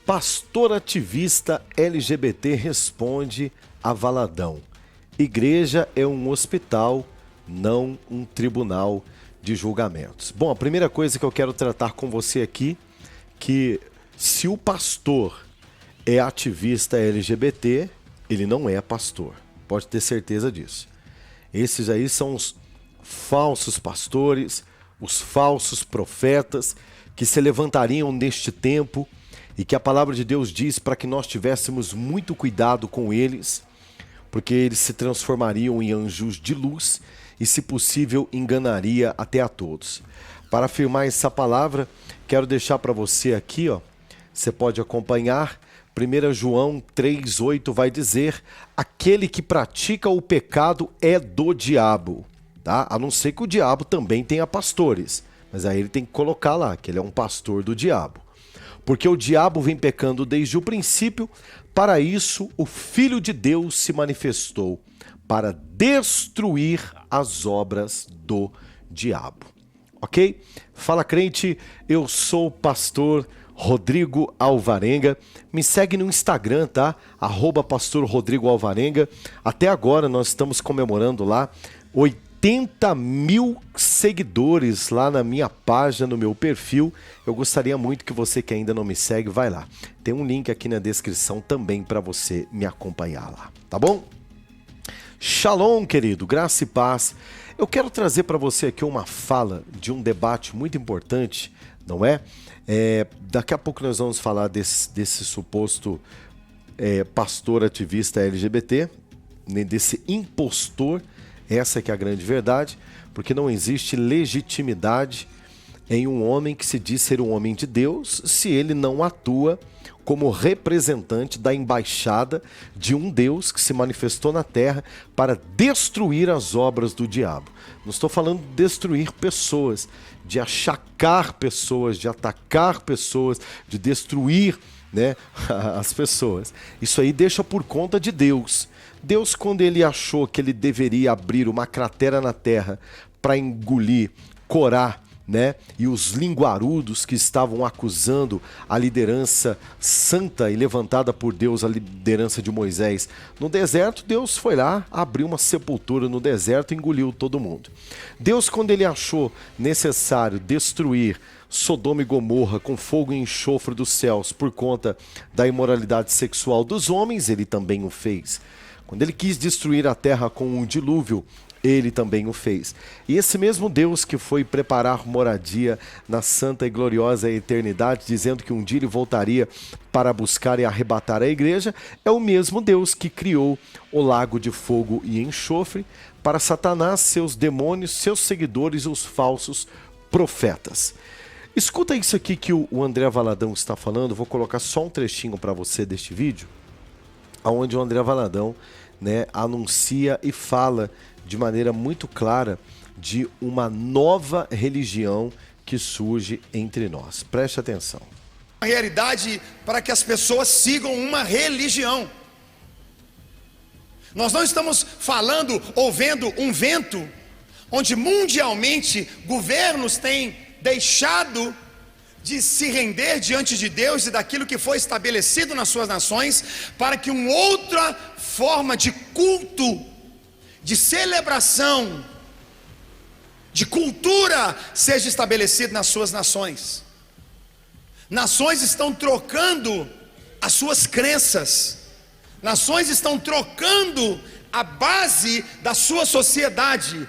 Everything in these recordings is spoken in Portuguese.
Pastor ativista LGBT responde a Valadão. Igreja é um hospital, não um tribunal de julgamentos. Bom, a primeira coisa que eu quero tratar com você aqui, que se o pastor é ativista LGBT, ele não é pastor. Pode ter certeza disso. Esses aí são os falsos pastores, os falsos profetas que se levantariam neste tempo e que a palavra de Deus diz para que nós tivéssemos muito cuidado com eles, porque eles se transformariam em anjos de luz e, se possível, enganaria até a todos. Para afirmar essa palavra, quero deixar para você aqui, ó, você pode acompanhar, 1 João 3,8 vai dizer: aquele que pratica o pecado é do diabo, tá? A não ser que o diabo também tenha pastores, mas aí ele tem que colocar lá que ele é um pastor do diabo. Porque o diabo vem pecando desde o princípio, para isso o Filho de Deus se manifestou, para destruir as obras do diabo. Ok? Fala, crente, eu sou o pastor Rodrigo Alvarenga. Me segue no Instagram, tá? @pastor Rodrigo Alvarenga. Até agora nós estamos comemorando lá 80 mil seguidores lá na minha página, no meu perfil. Eu gostaria muito que você que ainda não me segue, vai lá. Tem um link aqui na descrição também para você me acompanhar lá, tá bom? Shalom, querido, graça e paz. Eu quero trazer para você aqui uma fala de um debate muito importante, não é? Daqui a pouco nós vamos falar desse suposto pastor ativista LGBT, desse impostor. Essa que é a grande verdade, porque não existe legitimidade em um homem que se diz ser um homem de Deus se ele não atua como representante da embaixada de um Deus que se manifestou na terra para destruir as obras do diabo. Não estou falando de destruir pessoas, de achacar pessoas, de atacar pessoas, de destruir, né, as pessoas. Isso aí deixa por conta de Deus. Deus, quando ele achou que ele deveria abrir uma cratera na terra para engolir Corá, né, e os linguarudos que estavam acusando a liderança santa e levantada por Deus, a liderança de Moisés no deserto, Deus foi lá, abriu uma sepultura no deserto e engoliu todo mundo. Deus, quando ele achou necessário destruir Sodoma e Gomorra com fogo e enxofre dos céus por conta da imoralidade sexual dos homens, ele também o fez. Quando ele quis destruir a terra com um dilúvio, ele também o fez. E esse mesmo Deus que foi preparar moradia na santa e gloriosa eternidade, dizendo que um dia ele voltaria para buscar e arrebatar a igreja, é o mesmo Deus que criou o lago de fogo e enxofre para Satanás, seus demônios, seus seguidores, os falsos profetas. Escuta isso aqui que o André Valadão está falando. Vou colocar só um trechinho para você deste vídeo, onde o André Valadão, né, anuncia e fala de maneira muito clara de uma nova religião que surge entre nós. Preste atenção. A realidade para que as pessoas sigam uma religião. Nós não estamos falando ou vendo um vento onde mundialmente governos têm deixado de se render diante de Deus e daquilo que foi estabelecido nas suas nações, para que uma outra forma de culto, de celebração, de cultura seja estabelecida nas suas nações. Nações estão trocando as suas crenças, nações estão trocando a base da sua sociedade,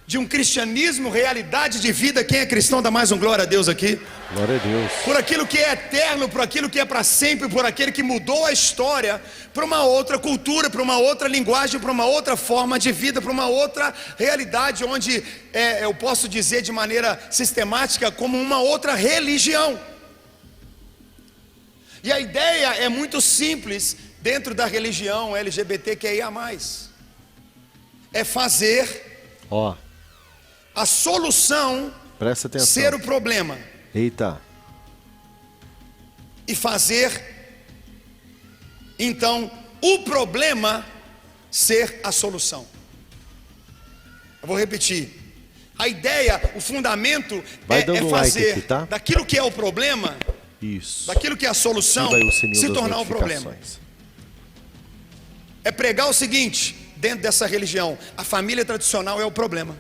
de um cristianismo, realidade de vida. Quem é cristão dá mais um glória a Deus aqui. Glória a Deus. Por aquilo que é eterno, por aquilo que é para sempre, por aquele que mudou a história para uma outra cultura, para uma outra linguagem, para uma outra forma de vida, para uma outra realidade, onde eu posso dizer de maneira sistemática como uma outra religião. E a ideia é muito simples dentro da religião LGBTQIA+. É fazer a solução presta atenção, ser o problema. Eita. E fazer então o problema ser a solução. Eu vou repetir. A ideia, o fundamento é fazer like aqui, tá? daquilo que é o problema Isso. daquilo que é a solução, Ativa aí o sininho se das tornar um problema. notificações. É pregar o seguinte, dentro dessa religião: a família tradicional é o problema.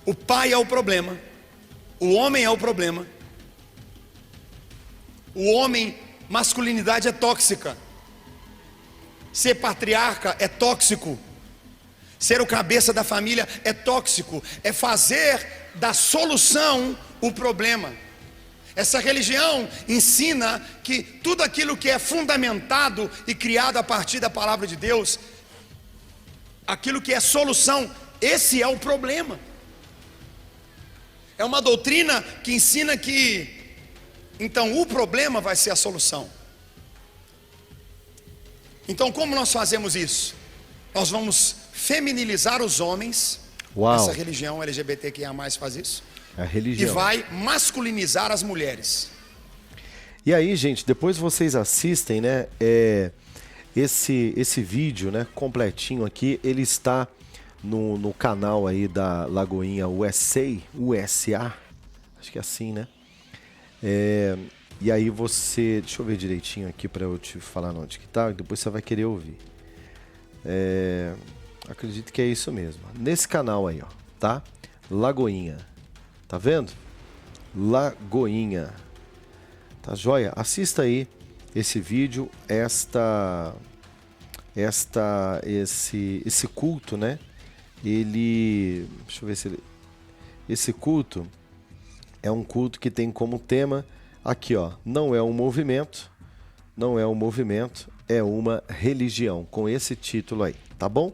O pai é o problema. O homem é o problema. O homem, masculinidade é tóxica. Ser patriarca é tóxico. Ser o cabeça da família é tóxico. É fazer da solução o problema. Essa religião ensina que tudo aquilo que é fundamentado e criado a partir da palavra de Deus, aquilo que é solução, esse é o problema. É uma doutrina que ensina que então o problema vai ser a solução. Então como nós fazemos isso? Nós vamos feminilizar os homens. Uau. Essa religião LGBTQIA+ faz isso. É a religião. E vai masculinizar as mulheres. E aí, gente, depois vocês assistem, né? Esse vídeo, né, completinho aqui, ele está no canal aí da Lagoinha USA, acho que é assim, né? E aí você, deixa eu ver direitinho aqui para eu te falar onde que tá, e depois você vai querer ouvir. Acredito que é isso mesmo. Nesse canal aí, ó, tá? Lagoinha, tá vendo? Lagoinha, tá joia? Assista aí esse vídeo, esse culto, né? Deixa eu ver se esse culto é um culto que tem como tema aqui, ó, não é um movimento, é uma religião, com esse título aí, tá bom?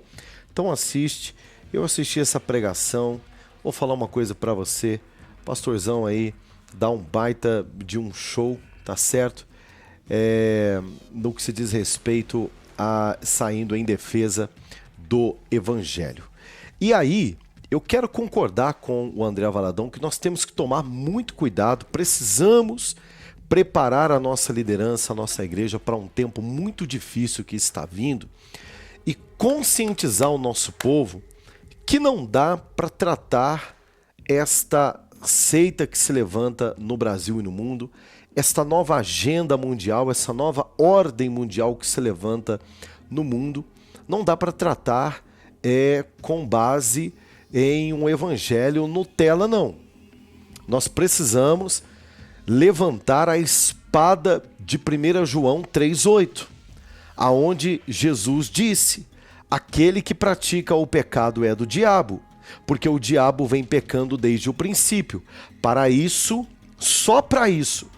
Então assiste. Eu assisti essa pregação, vou falar uma coisa pra você, pastorzão aí dá um baita de um show, tá certo? No que se diz respeito a saindo em defesa do evangelho. E aí, eu quero concordar com o André Valadão que nós temos que tomar muito cuidado, precisamos preparar a nossa liderança, a nossa igreja para um tempo muito difícil que está vindo e conscientizar o nosso povo que não dá para tratar esta seita que se levanta no Brasil e no mundo, esta nova agenda mundial, essa nova ordem mundial que se levanta no mundo, não dá para tratar com base em um evangelho Nutella, não. Nós precisamos levantar a espada de 1 João 3,8, aonde Jesus disse: aquele que pratica o pecado é do diabo, porque o diabo vem pecando desde o princípio. Para isso, só para isso,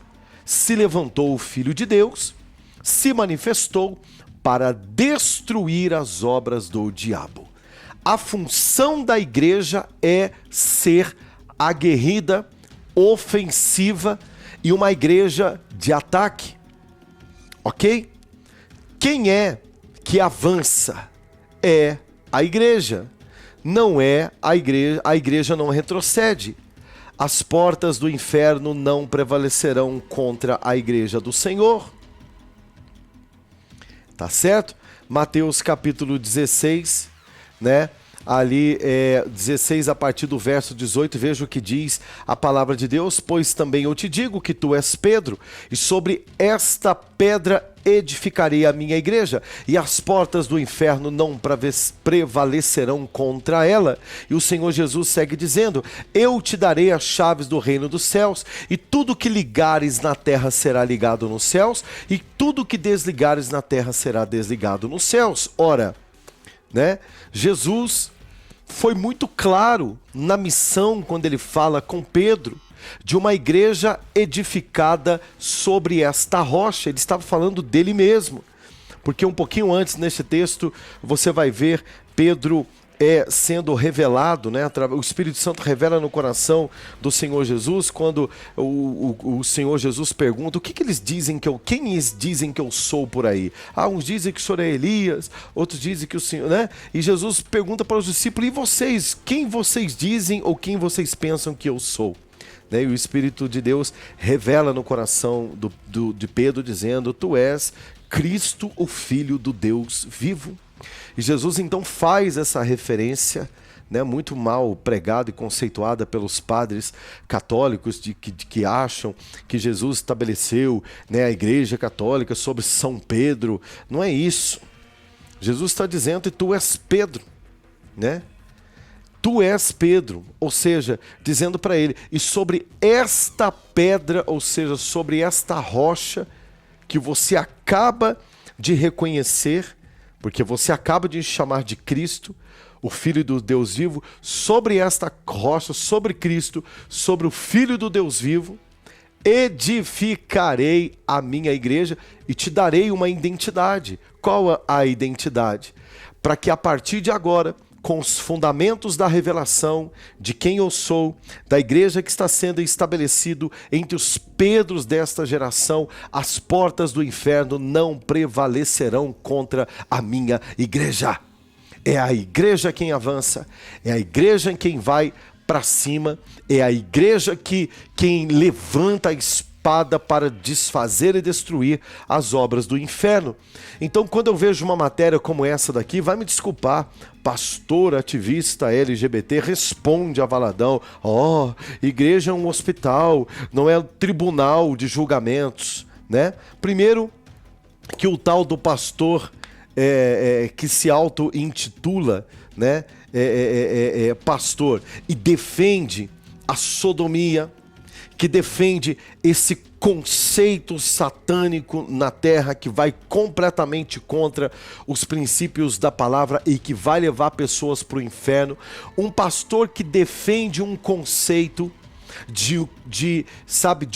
se levantou o Filho de Deus, se manifestou para destruir as obras do diabo. A função da igreja é ser aguerrida, ofensiva e uma igreja de ataque, ok? Quem é que avança? É a igreja. Não é a igreja não retrocede. As portas do inferno não prevalecerão contra a igreja do Senhor. Tá certo? Mateus capítulo 16, né? Ali 16 a partir do verso 18, veja o que diz a palavra de Deus: pois também eu te digo que tu és Pedro, e sobre esta pedra edificarei a minha igreja, e as portas do inferno não prevalecerão contra ela. E o Senhor Jesus segue dizendo: eu te darei as chaves do reino dos céus, e tudo que ligares na terra será ligado nos céus, e tudo que desligares na terra será desligado nos céus. Ora, né, Jesus foi muito claro na missão quando ele fala com Pedro de uma igreja edificada sobre esta rocha. Ele estava falando dele mesmo, porque um pouquinho antes neste texto você vai ver Pedro sendo revelado, né? O Espírito Santo revela no coração do Senhor Jesus, quando o Senhor Jesus pergunta: o que eles dizem quem eles dizem que eu sou por aí? Uns dizem que o Senhor é Elias, outros dizem que o Senhor, né? E Jesus pergunta para os discípulos: e vocês? Quem vocês dizem ou quem vocês pensam que eu sou? Né? E o Espírito de Deus revela no coração de Pedro, dizendo: tu és Cristo, o Filho do Deus vivo. E Jesus então faz essa referência, né, muito mal pregada e conceituada pelos padres católicos que acham que Jesus estabeleceu, né, a Igreja Católica sobre São Pedro. Não é isso. Jesus está dizendo: e tu és Pedro, né? Tu és Pedro, ou seja, dizendo para ele, e sobre esta pedra, ou seja, sobre esta rocha que você acaba de reconhecer, porque você acaba de chamar de Cristo, o Filho do Deus vivo, sobre esta rocha, sobre Cristo, sobre o Filho do Deus vivo, edificarei a minha igreja e te darei uma identidade. Qual a identidade? Para que a partir de agora, com os fundamentos da revelação de quem eu sou, da igreja que está sendo estabelecido entre os Pedros desta geração, as portas do inferno não prevalecerão contra a minha igreja. É a igreja quem avança, é a igreja quem vai para cima, é a igreja quem levanta a espada para desfazer e destruir as obras do inferno. Então, quando eu vejo uma matéria como essa daqui, vai me desculpar, pastor ativista LGBT responde a Valadão: igreja é um hospital, não é um tribunal de julgamentos, né? Primeiro, que o tal do pastor que se auto-intitula, né, pastor e defende a sodomia, que defende esse conceito satânico na terra que vai completamente contra os princípios da palavra e que vai levar pessoas para o inferno. Um pastor que defende um conceito de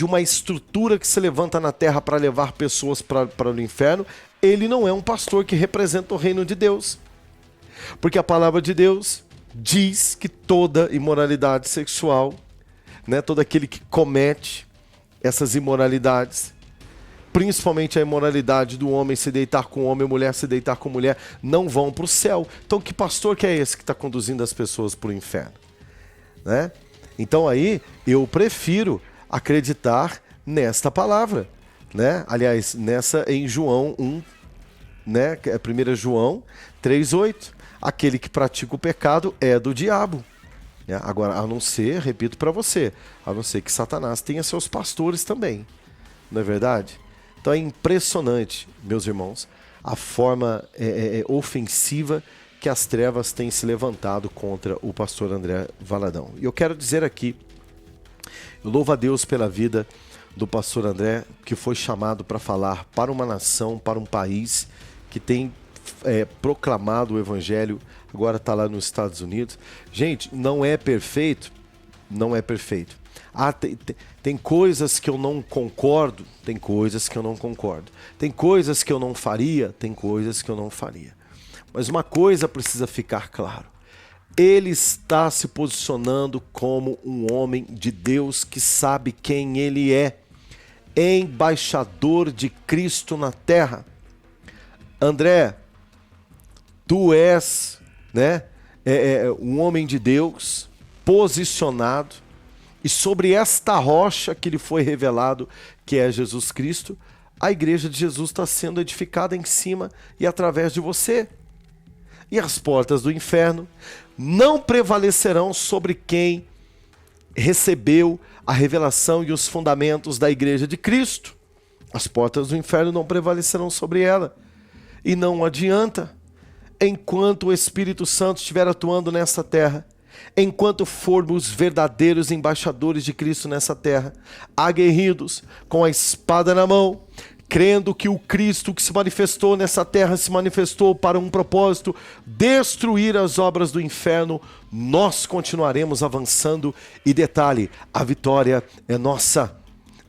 uma estrutura que se levanta na terra para levar pessoas para o inferno, ele não é um pastor que representa o reino de Deus. Porque a palavra de Deus diz que toda imoralidade sexual, né, todo aquele que comete essas imoralidades, principalmente a imoralidade do homem se deitar com homem, mulher se deitar com mulher, não vão para o céu. Então que pastor que é esse que está conduzindo as pessoas para o inferno? Né? Então aí eu prefiro acreditar nesta palavra, né? Aliás, nessa em João 1, né? 1 João 3,8. Aquele que pratica o pecado é do diabo. Agora, a não ser, repito para você, a não ser que Satanás tenha seus pastores também. Não é verdade? Então é impressionante, meus irmãos, a forma ofensiva que as trevas têm se levantado contra o pastor André Valadão. E eu quero dizer aqui, eu louvo a Deus pela vida do pastor André, que foi chamado para falar para uma nação, para um país que tem proclamado o evangelho, agora está lá nos Estados Unidos. Gente, não é perfeito, não é perfeito. Tem coisas que eu não concordo, tem coisas que eu não concordo. Tem coisas que eu não faria, tem coisas que eu não faria. Mas uma coisa precisa ficar claro: ele está se posicionando como um homem de Deus que sabe quem ele é, embaixador de Cristo na terra. André, tu és, né, um homem de Deus posicionado, e sobre esta rocha que lhe foi revelado, que é Jesus Cristo, a igreja de Jesus está sendo edificada em cima e através de você. E as portas do inferno não prevalecerão sobre quem recebeu a revelação e os fundamentos da igreja de Cristo. As portas do inferno não prevalecerão sobre ela. E não adianta. Enquanto o Espírito Santo estiver atuando nessa terra, enquanto formos verdadeiros embaixadores de Cristo nessa terra, aguerridos, com a espada na mão, crendo que o Cristo que se manifestou nessa terra se manifestou para um propósito: destruir as obras do inferno, nós continuaremos avançando. E detalhe, a vitória é nossa.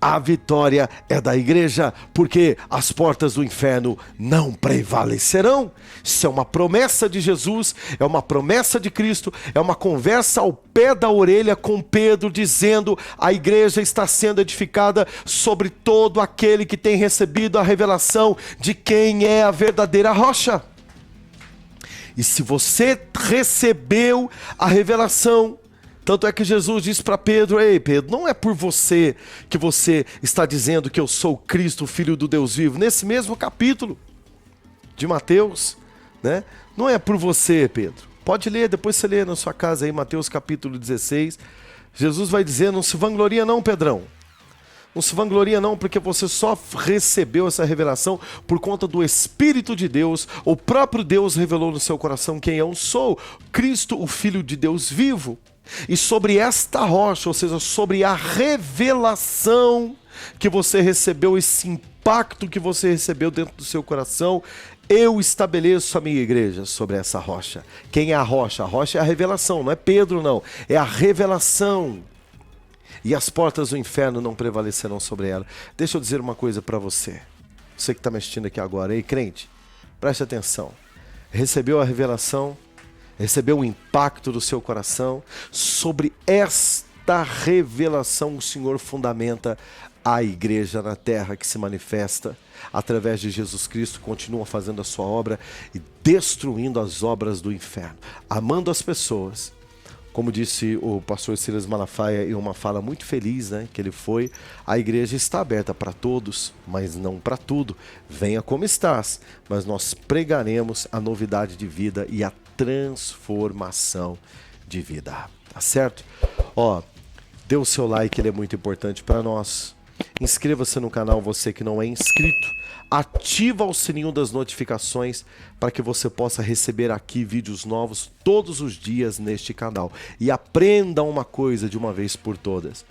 A vitória é da igreja, porque as portas do inferno não prevalecerão. Isso é uma promessa de Jesus, é uma promessa de Cristo, é uma conversa ao pé da orelha com Pedro, dizendo: a igreja está sendo edificada sobre todo aquele que tem recebido a revelação de quem é a verdadeira rocha. E se você recebeu a revelação, tanto é que Jesus disse para Pedro: ei Pedro, não é por você que você está dizendo que eu sou Cristo, Filho do Deus vivo. Nesse mesmo capítulo de Mateus, né? Não é por você, Pedro. Pode ler, depois você lê na sua casa aí, Mateus capítulo 16. Jesus vai dizer, não se vangloria não, Pedrão. Não se vangloria não, porque você só recebeu essa revelação por conta do Espírito de Deus. O próprio Deus revelou no seu coração quem eu sou, Cristo, o Filho de Deus vivo. E sobre esta rocha, ou seja, sobre a revelação que você recebeu, esse impacto que você recebeu dentro do seu coração, eu estabeleço a minha igreja sobre essa rocha. Quem é a rocha? A rocha é a revelação, não é Pedro não, é a revelação. E as portas do inferno não prevalecerão sobre ela. Deixa eu dizer uma coisa para você. Você que está me assistindo aqui agora, ei crente, preste atenção. Recebeu a revelação, recebeu o impacto do seu coração. Sobre esta revelação o Senhor fundamenta a igreja na terra que se manifesta através de Jesus Cristo, continua fazendo a sua obra e destruindo as obras do inferno, amando as pessoas. Como disse o pastor Silas Malafaia em uma fala muito feliz, né, que ele foi, a igreja está aberta para todos, mas não para tudo. Venha como estás, mas nós pregaremos a novidade de vida e a transformação de vida. Tá certo? Ó, dê o seu like, ele é muito importante para nós. Inscreva-se no canal, você que não é inscrito. Ativa o sininho das notificações para que você possa receber aqui vídeos novos todos os dias neste canal. E aprenda uma coisa de uma vez por todas.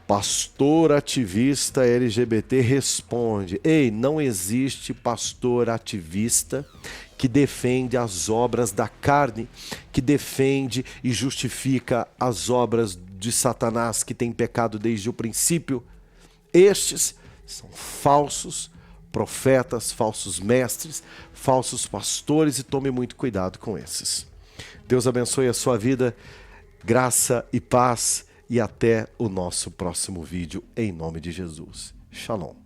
Pastor ativista LGBT responde. Ei, não existe pastor ativista que defende as obras da carne, que defende e justifica as obras de Satanás que tem pecado desde o princípio. Estes são falsos profetas, falsos mestres, falsos pastores, e tome muito cuidado com esses. Deus abençoe a sua vida, graça e paz, e até o nosso próximo vídeo, em nome de Jesus. Shalom.